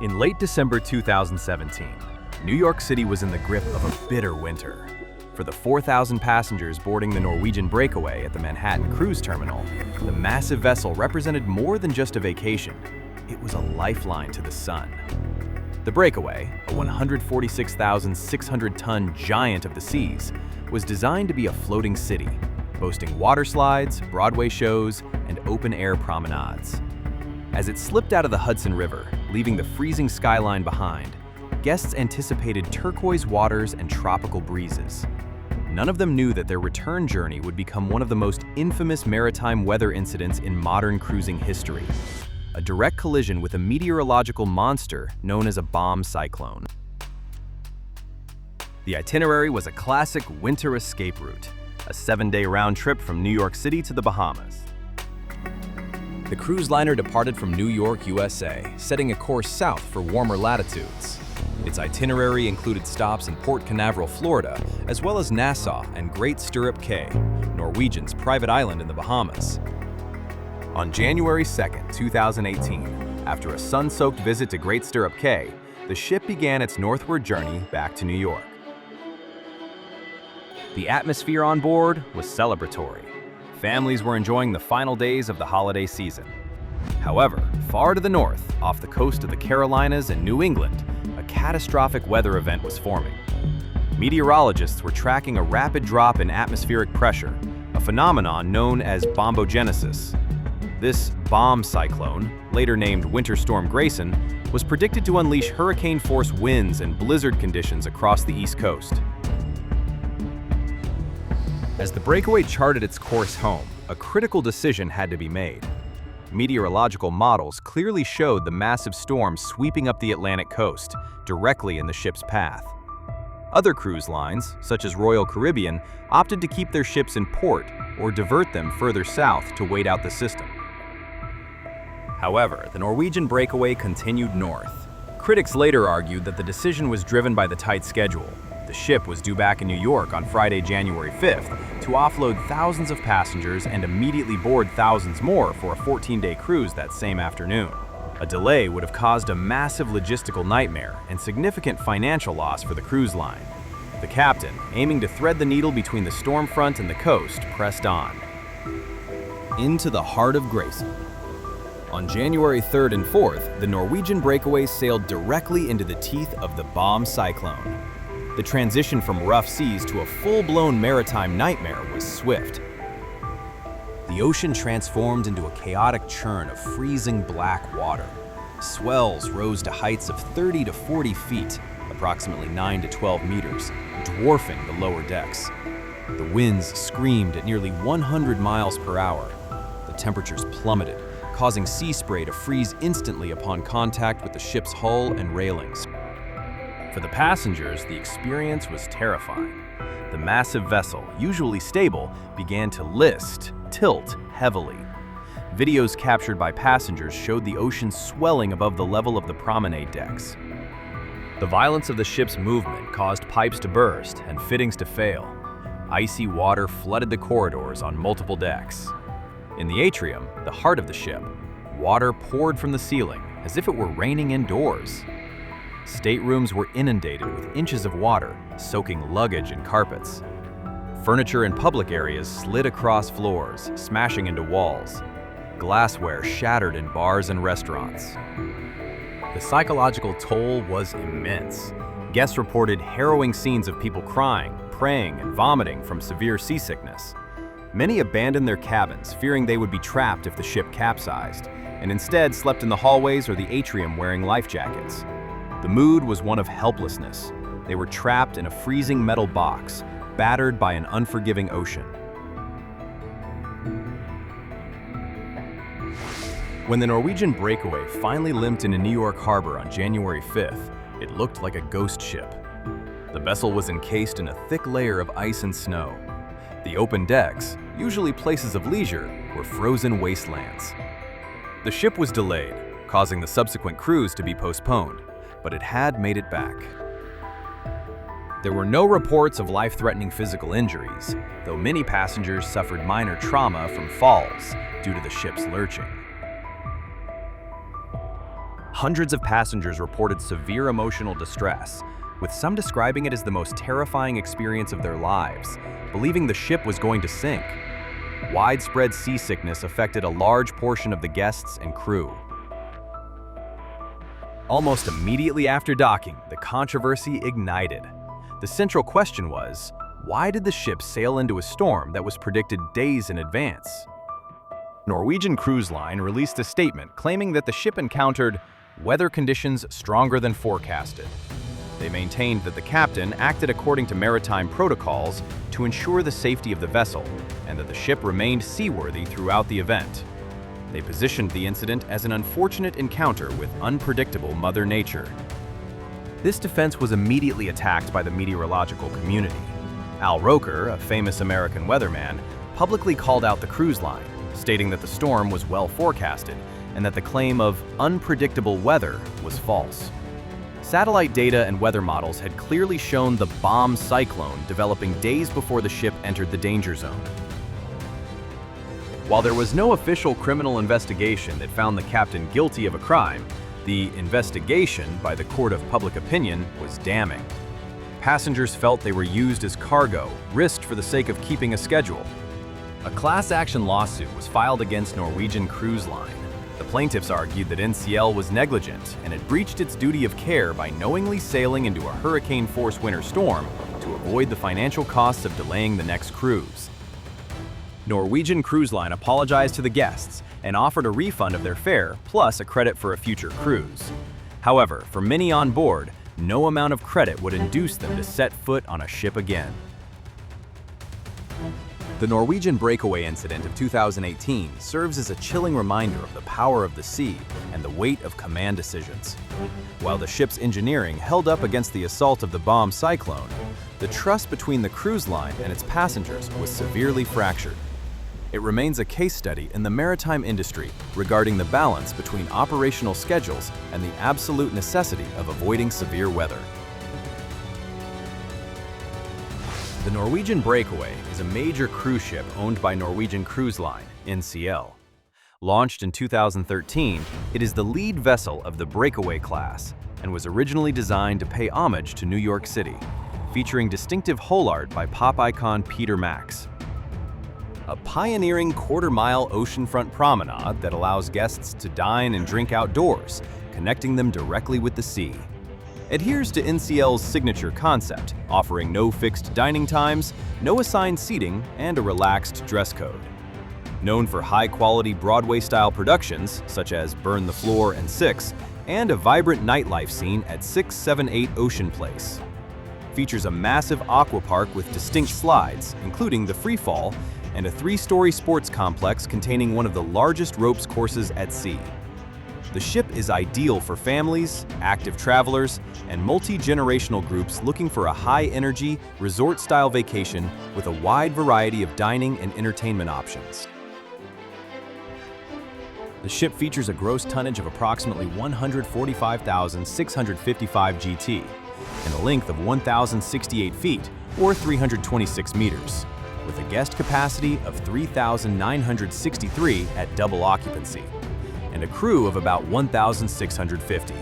In late December 2017, New York City was in the grip of a bitter winter. For the 4,000 passengers boarding the Norwegian Breakaway at the Manhattan Cruise Terminal, the massive vessel represented more than just a vacation. It was a lifeline to the sun. The Breakaway, a 146,600-ton giant of the seas, was designed to be a floating city, boasting water slides, Broadway shows, and open-air promenades. As it slipped out of the Hudson River, leaving the freezing skyline behind, guests anticipated turquoise waters and tropical breezes. None of them knew that their return journey would become one of the most infamous maritime weather incidents in modern cruising history: a direct collision with a meteorological monster known as a bomb cyclone. The itinerary was a classic winter escape route, a 7-day round trip from New York City to the Bahamas. The cruise liner departed from New York, USA, setting a course south for warmer latitudes. Its itinerary included stops in Port Canaveral, Florida, as well as Nassau and Great Stirrup Cay, Norwegian's private island in the Bahamas. On January 2, 2018, after a sun-soaked visit to Great Stirrup Cay, the ship began its northward journey back to New York. The atmosphere on board was celebratory. Families were enjoying the final days of the holiday season. However, far to the north, off the coast of the Carolinas and New England, a catastrophic weather event was forming. Meteorologists were tracking a rapid drop in atmospheric pressure, a phenomenon known as bombogenesis. This bomb cyclone, later named Winter Storm Grayson, was predicted to unleash hurricane-force winds and blizzard conditions across the East Coast. As the Breakaway charted its course home, a critical decision had to be made. Meteorological models clearly showed the massive storm sweeping up the Atlantic coast, directly in the ship's path. Other cruise lines, such as Royal Caribbean, opted to keep their ships in port or divert them further south to wait out the system. However, the Norwegian Breakaway continued north. Critics later argued that the decision was driven by the tight schedule. The ship was due back in New York on Friday, January 5th, to offload thousands of passengers and immediately board thousands more for a 14-day cruise that same afternoon. A delay would have caused a massive logistical nightmare and significant financial loss for the cruise line. The captain, aiming to thread the needle between the storm front and the coast, pressed on. Into the heart of Grayson. On January 3rd and 4th, the Norwegian Breakaway sailed directly into the teeth of the bomb cyclone. The transition from rough seas to a full-blown maritime nightmare was swift. The ocean transformed into a chaotic churn of freezing black water. Swells rose to heights of 30 to 40 feet, approximately 9 to 12 meters, dwarfing the lower decks. The winds screamed at nearly 100 miles per hour. The temperatures plummeted, causing sea spray to freeze instantly upon contact with the ship's hull and railings. For the passengers, the experience was terrifying. The massive vessel, usually stable, began to tilt heavily. Videos captured by passengers showed the ocean swelling above the level of the promenade decks. The violence of the ship's movement caused pipes to burst and fittings to fail. Icy water flooded the corridors on multiple decks. In the atrium, the heart of the ship, water poured from the ceiling as if it were raining indoors. Staterooms were inundated with inches of water, soaking luggage and carpets. Furniture in public areas slid across floors, smashing into walls. Glassware shattered in bars and restaurants. The psychological toll was immense. Guests reported harrowing scenes of people crying, praying, and vomiting from severe seasickness. Many abandoned their cabins, fearing they would be trapped if the ship capsized, and instead slept in the hallways or the atrium wearing life jackets. The mood was one of helplessness. They were trapped in a freezing metal box, battered by an unforgiving ocean. When the Norwegian Breakaway finally limped into New York Harbor on January 5th, it looked like a ghost ship. The vessel was encased in a thick layer of ice and snow. The open decks, usually places of leisure, were frozen wastelands. The ship was delayed, causing the subsequent cruise to be postponed, but it had made it back. There were no reports of life-threatening physical injuries, though many passengers suffered minor trauma from falls due to the ship's lurching. Hundreds of passengers reported severe emotional distress, with some describing it as the most terrifying experience of their lives, believing the ship was going to sink. Widespread seasickness affected a large portion of the guests and crew. Almost immediately after docking, the controversy ignited. The central question was, why did the ship sail into a storm that was predicted days in advance? Norwegian Cruise Line released a statement claiming that the ship encountered weather conditions stronger than forecasted. They maintained that the captain acted according to maritime protocols to ensure the safety of the vessel, and that the ship remained seaworthy throughout the event. They positioned the incident as an unfortunate encounter with unpredictable Mother Nature. This defense was immediately attacked by the meteorological community. Al Roker, a famous American weatherman, publicly called out the cruise line, stating that the storm was well forecasted and that the claim of unpredictable weather was false. Satellite data and weather models had clearly shown the bomb Cyclone developing days before the ship entered the danger zone. While there was no official criminal investigation that found the captain guilty of a crime, the investigation by the court of public opinion was damning. Passengers felt they were used as cargo, risked for the sake of keeping a schedule. A class action lawsuit was filed against Norwegian Cruise Line. The plaintiffs argued that NCL was negligent and had breached its duty of care by knowingly sailing into a hurricane-force winter storm to avoid the financial costs of delaying the next cruise. Norwegian Cruise Line apologized to the guests and offered a refund of their fare plus a credit for a future cruise. However, for many on board, no amount of credit would induce them to set foot on a ship again. The Norwegian Breakaway incident of 2018 serves as a chilling reminder of the power of the sea and the weight of command decisions. While the ship's engineering held up against the assault of the bomb Cyclone, the trust between the cruise line and its passengers was severely fractured. It remains a case study in the maritime industry regarding the balance between operational schedules and the absolute necessity of avoiding severe weather. The Norwegian Breakaway is a major cruise ship owned by Norwegian Cruise Line, NCL. Launched in 2013, it is the lead vessel of the Breakaway class and was originally designed to pay homage to New York City, featuring distinctive hull art by pop icon Peter Max. A pioneering quarter-mile oceanfront promenade that allows guests to dine and drink outdoors, connecting them directly with the sea. Adheres to NCL's signature concept, offering no fixed dining times, no assigned seating, and a relaxed dress code. Known for high-quality Broadway-style productions, such as Burn the Floor and Six, and a vibrant nightlife scene at 678 Ocean Place. Features a massive aqua park with distinct slides, including the free fall, and a 3-story sports complex containing one of the largest ropes courses at sea. The ship is ideal for families, active travelers, and multi-generational groups looking for a high-energy, resort-style vacation with a wide variety of dining and entertainment options. The ship features a gross tonnage of approximately 145,655 GT and a length of 1,068 feet, or 326 meters, with a guest capacity of 3,963 at double occupancy, and a crew of about 1,650.